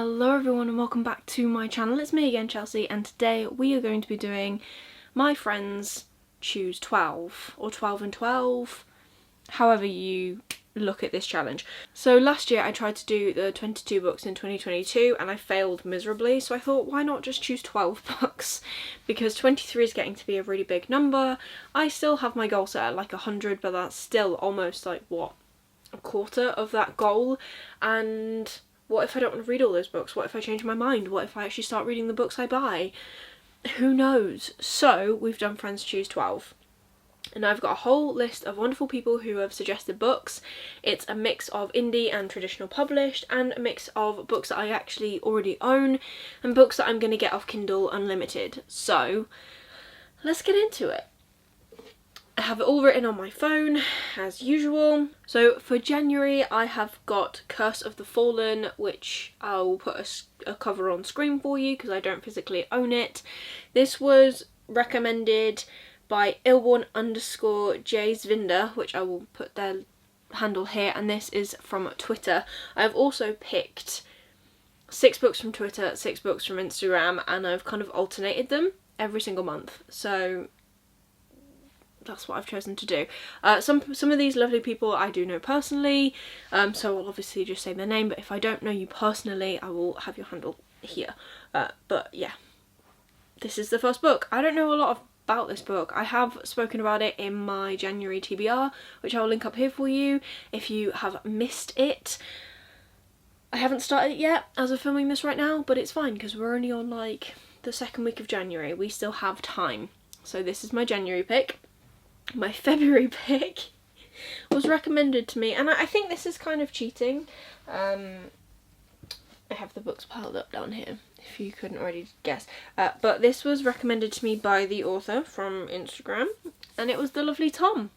Hello everyone and welcome back to my channel. It's me again, Chelsea, and today we are going to be doing my friends choose 12 or 12 and 12, however you look at this challenge. So last year I tried to do the 22 books in 2022 and I failed miserably, so I thought why not just choose 12 books, because 23 is getting to be a really big number. I still have my goal set at like 100, but that's still almost like what, a quarter of that goal. And what if I don't want to read all those books? What if I change my mind? What if I actually start reading the books I buy? Who knows? So we've done Friends Choose 12. And I've got a whole list of wonderful people who have suggested books. It's a mix of indie and traditional published, and a mix of books that I actually already own, and books that I'm going to get off Kindle Unlimited. So let's get into it. I have it all written on my phone, as usual. So for January, I have got Curse of the Fallen, which I'll put a cover on screen for you because I don't physically own it. This was recommended by Ilborn_Jaysvinder, which I will put their handle here, and this is from Twitter. I've also picked 6 books from Twitter, 6 books from Instagram, and I've kind of alternated them every single month. So that's what I've chosen to do. Some of these lovely people I do know personally, so I'll obviously just say their name, but if I don't know you personally, I will have your handle here. But yeah, this is the first book. I don't know a lot about this book. I have spoken about it in my January TBR, which I'll link up here for you if you have missed it. I haven't started it yet as of filming this right now, but it's fine because we're only on like the second week of January. We still have time. So this is my January pick. My February pick was recommended to me, and I think this is kind of cheating. I have the books piled up down here, if you couldn't already guess. But this was recommended to me by the author from Instagram, and it was the lovely Tom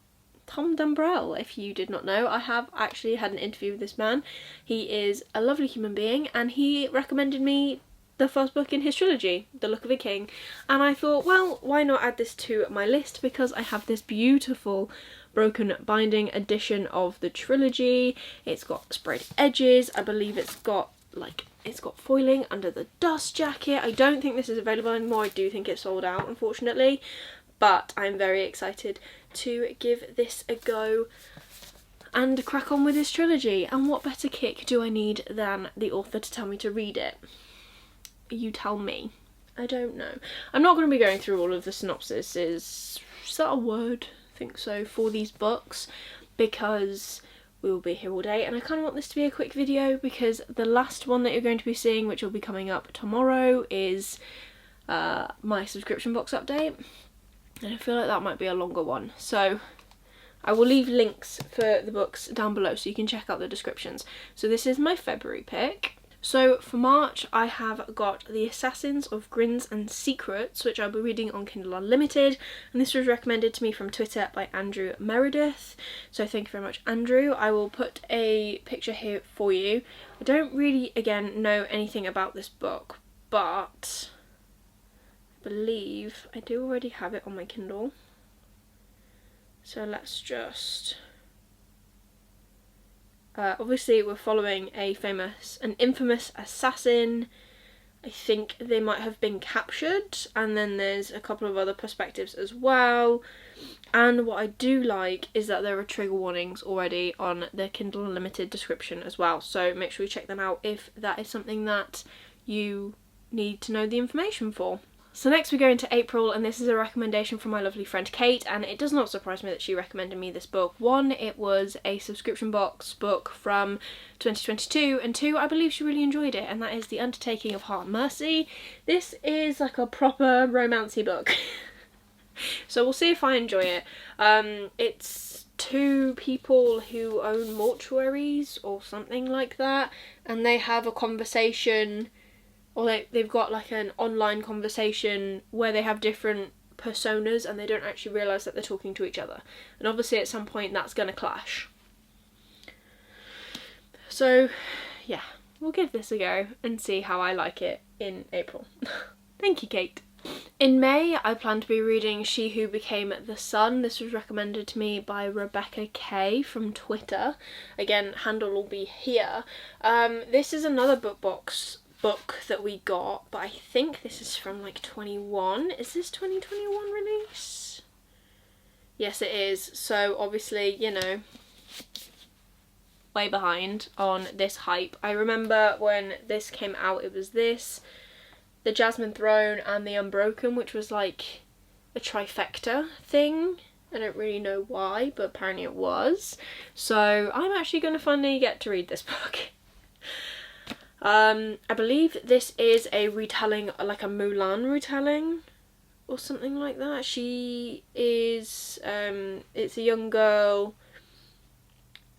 Dumbrell. If you did not know, I have actually had an interview with this man. He is a lovely human being, and he recommended me the first book in his trilogy, The Look of a King, and I thought, well, why not add this to my list, because I have this beautiful broken binding edition of the trilogy. It's got sprayed edges. I believe it's got foiling under the dust jacket. I don't think this is available anymore. I do think it's sold out, unfortunately, but I'm very excited to give this a go and crack on with this trilogy. And what better kick do I need than the author to tell me to read it? You tell me. I don't know. I'm not going to be going through all of the synopsis. Is that a word? I think so, for these books, because we will be here all day, and I kind of want this to be a quick video because the last one that you're going to be seeing, which will be coming up tomorrow, is my subscription box update, and I feel like that might be a longer one. So I will leave links for the books down below so you can check out the descriptions. So this is my February pick. So for March, I have got The Assassins of Grins and Secrets, which I'll be reading on Kindle Unlimited, and this was recommended to me from Twitter by Andrew Meredith, so thank you very much, Andrew. I will put a picture here for you. I don't really, again, know anything about this book, but I believe I do already have it on my Kindle, so let's just... obviously we're following an infamous assassin. I think they might have been captured, and then there's a couple of other perspectives as well. And what I do like is that there are trigger warnings already on the Kindle Unlimited description as well, so make sure you check them out if that is something that you need to know the information for. So next we go into April, and this is a recommendation from my lovely friend Kate, and it does not surprise me that she recommended me this book. 1, it was a subscription box book from 2022, and 2, I believe she really enjoyed it, and that is The Undertaking of Heart and Mercy. This is like a proper romancy book. So we'll see if I enjoy it. It's 2 people who own mortuaries or something like that, and they have a conversation, or they've got like an online conversation where they have different personas and they don't actually realise that they're talking to each other. And obviously at some point that's going to clash. So yeah, we'll give this a go and see how I like it in April. Thank you, Kate. In May, I plan to be reading She Who Became the Sun. This was recommended to me by Rebecca K from Twitter. Again, handle will be here. This is another book box book that we got, but I think this is from like 21. Is this 2021 release? Yes, it is. So obviously, you know, way behind on this hype. I remember when this came out, it was this, The Jasmine Throne, and The Unbroken, which was like a trifecta thing. I don't really know why, but apparently it was. So I'm actually going to finally get to read this book. I believe this is a retelling, like a Mulan retelling or something like that. She is, it's a young girl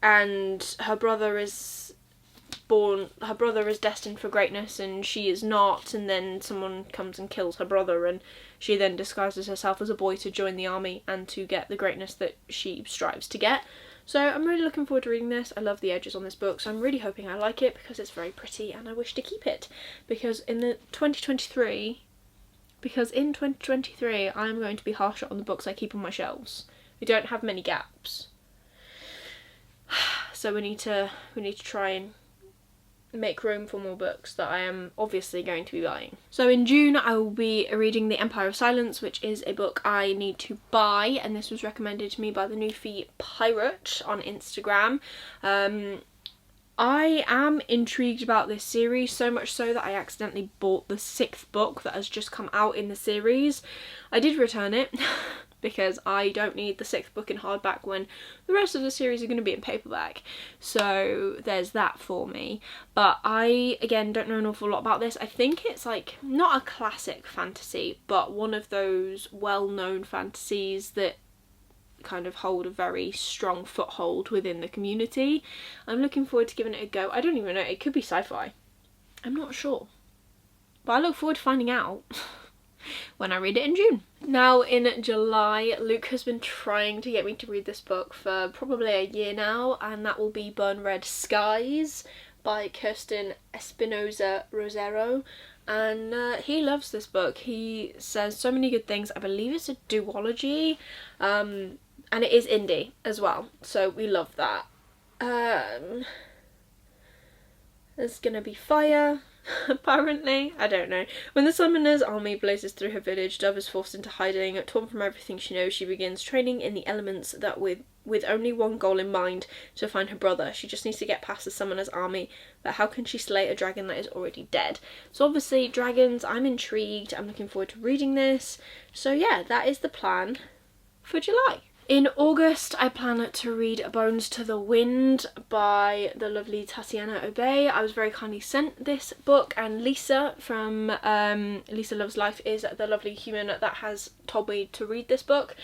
and her brother is destined for greatness and she is not, and then someone comes and kills her brother and she then disguises herself as a boy to join the army and to get the greatness that she strives to get. So I'm really looking forward to reading this. I love the edges on this book, so I'm really hoping I like it because it's very pretty and I wish to keep it. Because in 2023, I'm going to be harsher on the books I keep on my shelves. We don't have many gaps. So we need to try and make room for more books that I am obviously going to be buying. So in June I will be reading The Empire of Silence, which is a book I need to buy, and this was recommended to me by the Newfie Pirate on Instagram. I am intrigued about this series, so much so that I accidentally bought the 6th book that has just come out in the series. I did return it because I don't need the 6th book in hardback when the rest of the series are going to be in paperback. So there's that for me. But I, again, don't know an awful lot about this. I think it's like, not a classic fantasy, but one of those well-known fantasies that kind of hold a very strong foothold within the community. I'm looking forward to giving it a go. I don't even know, it could be sci-fi. I'm not sure. But I look forward to finding out when I read it in June. Now in July, Luke has been trying to get me to read this book for probably a year now, and that will be Burn Red Skies by Kirsten Espinosa Rosero. And he loves this book. He says so many good things. I believe it's a duology, and it is indie as well, so we love that. There's gonna be fire, apparently. I don't know. When the Summoner's army blazes through her village, Dove is forced into hiding. Torn from everything she knows, she begins training in the elements that with only one goal in mind, to find her brother. She just needs to get past the Summoner's army, but how can she slay a dragon that is already dead? So obviously dragons, I'm intrigued, I'm looking forward to reading this. So yeah, that is the plan for July. In August, I plan to read Bones to the Wind by the lovely Tatiana Obey. I was very kindly sent this book, and Lisa from Lisa Loves Life is the lovely human that has told me to read this book.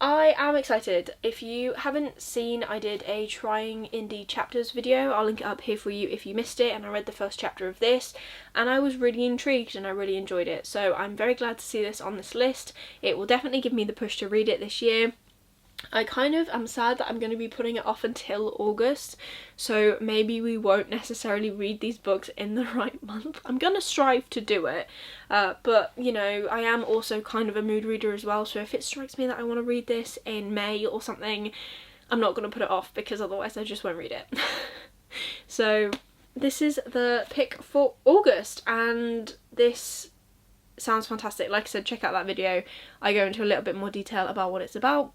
I am excited. If you haven't seen, I did a trying indie chapters video. I'll link it up here for you if you missed it, and I read the first chapter of this and I was really intrigued and I really enjoyed it. So I'm very glad to see this on this list. It will definitely give me the push to read it this year. I kind of am sad that I'm going to be putting it off until August, so maybe we won't necessarily read these books in the right month. I'm going to strive to do it, but you know, I am also kind of a mood reader as well, so if it strikes me that I want to read this in May or something, I'm not going to put it off because otherwise I just won't read it. So this is the pick for August, and this sounds fantastic. Like I said, check out that video. I go into a little bit more detail about what it's about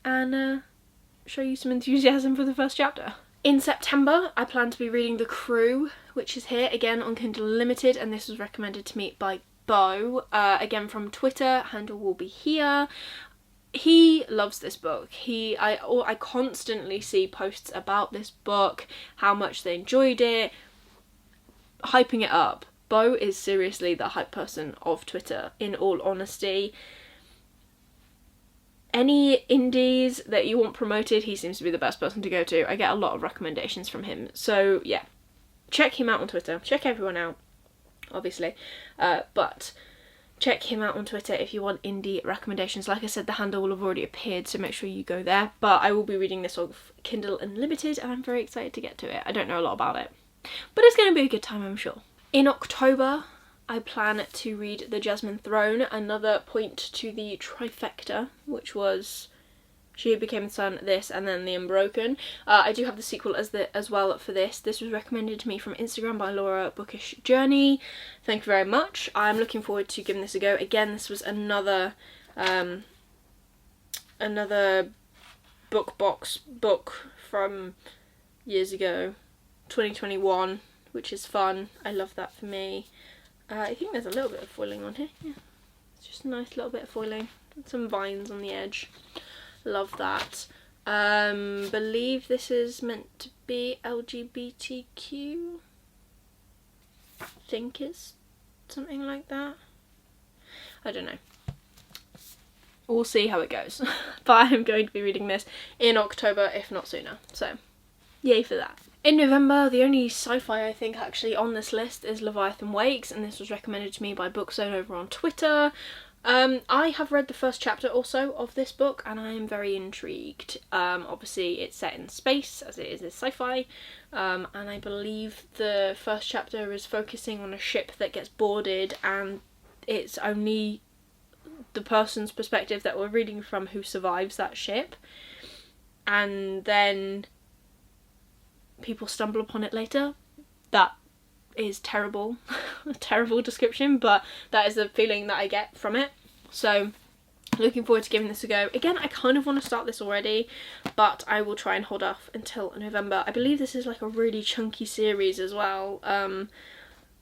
and show you some enthusiasm for the first chapter. In September, I plan to be reading The Crew, which is here again on Kindle Unlimited, and this was recommended to me by Bo, again from Twitter, handle will be here. He loves this book. I constantly see posts about this book, how much they enjoyed it, hyping it up. Bo is seriously the hype person of Twitter, in all honesty. Any indies that you want promoted, he seems to be the best person to go to. I get a lot of recommendations from him. So yeah, check him out on Twitter. Check everyone out, obviously. But check him out on Twitter if you want indie recommendations. Like I said, the handle will have already appeared, so make sure you go there. But I will be reading this on Kindle Unlimited, and I'm very excited to get to it. I don't know a lot about it, but it's going to be a good time, I'm sure. In October, I plan to read The Jasmine Throne, another point to the trifecta, which was She Who Became the Sun, this, and then The Unbroken. I do have the sequel as well for this. This was recommended to me from Instagram by Laura Bookish Journey. Thank you very much. I'm looking forward to giving this a go. Again, this was another book box book from years ago, 2021, which is fun. I love that for me. I think there's a little bit of foiling on here. Yeah, it's just a nice little bit of foiling. Some vines on the edge. Love that. Believe this is meant to be LGBTQ. Think it's something like that. I don't know. We'll see how it goes. But I'm going to be reading this in October, if not sooner. So, yay for that. In November, the only sci-fi I think actually on this list is Leviathan Wakes, and this was recommended to me by Bookzone over on Twitter. I have read the first chapter also of this book, and I am very intrigued. Obviously it's set in space, as it is sci-fi, and I believe the first chapter is focusing on a ship that gets boarded, and it's only the person's perspective that we're reading from who survives that ship, and then people stumble upon it later. That is terrible. A terrible description, but that is the feeling that I get from it. So looking forward to giving this a go. Again, I kind of want to start this already, but I will try and hold off until November. I believe this is like a really chunky series as well.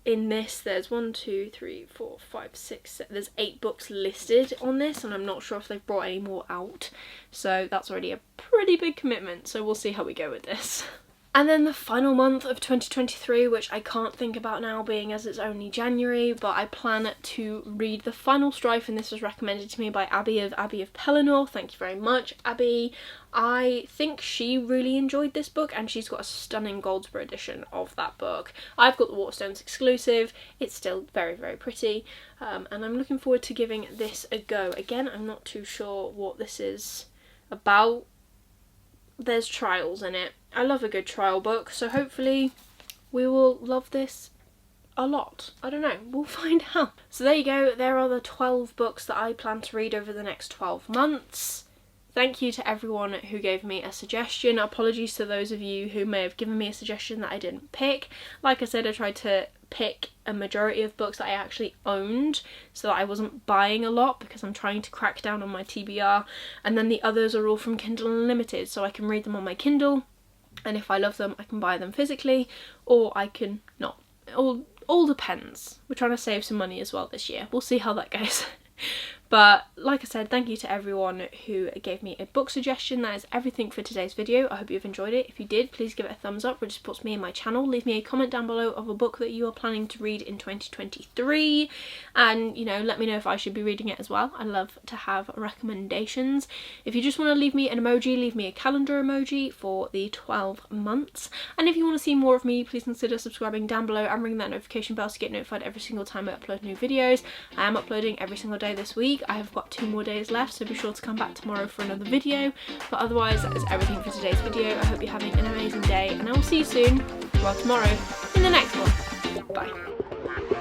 In this there's 1, 2, 3, 4, 5, 6, there's 8 books listed on this, and I'm not sure if they've brought any more out, so that's already a pretty big commitment, so we'll see how we go with this. And then the final month of 2023, which I can't think about now being as it's only January, but I plan to read The Final Strife, and this was recommended to me by Abby of Pelennor. Thank you very much, Abby. I think she really enjoyed this book, and she's got a stunning Goldsboro edition of that book. I've got the Waterstones exclusive. It's still very, very pretty, and I'm looking forward to giving this a go. Again, I'm not too sure what this is about. There's trials in it. I love a good trial book, so hopefully we will love this a lot. I don't know, we'll find out. So there you go, there are the 12 books that I plan to read over the next 12 months. Thank you to everyone who gave me a suggestion. Apologies to those of you who may have given me a suggestion that I didn't pick. Like I said, I tried to pick a majority of books that I actually owned, so that I wasn't buying a lot, because I'm trying to crack down on my TBR, and then the others are all from Kindle Unlimited, so I can read them on my Kindle, and if I love them I can buy them physically, or I can not. All depends. We're trying to save some money as well this year. We'll see how that goes. But like I said, thank you to everyone who gave me a book suggestion. That is everything for today's video. I hope you've enjoyed it. If you did, please give it a thumbs up, which supports me and my channel. Leave me a comment down below of a book that you are planning to read in 2023, and you know, let me know if I should be reading it as well. I love to have recommendations. If you just want to leave me an emoji, leave me a calendar emoji for the 12 months. And if you want to see more of me, please consider subscribing down below and ring that notification bell to get notified every single time I upload new videos. I am uploading every single day this week. I have got 2 more days left, so be sure to come back tomorrow for another video. But otherwise, that is everything for today's video. I hope you're having an amazing day, and I will see you soon, well tomorrow, in the next one. Bye.